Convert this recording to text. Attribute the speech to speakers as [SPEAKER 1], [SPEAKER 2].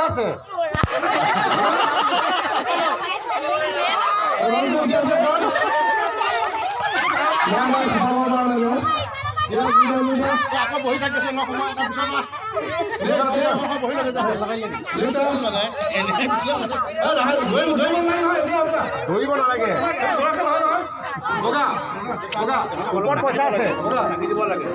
[SPEAKER 1] আছে
[SPEAKER 2] আকৌ বহি থাকিছে ন সময় তাৰপিছত বহি লাগে
[SPEAKER 1] ধৰিব নালাগে বগা বগা ওপৰত পইচা আছে দিব লাগে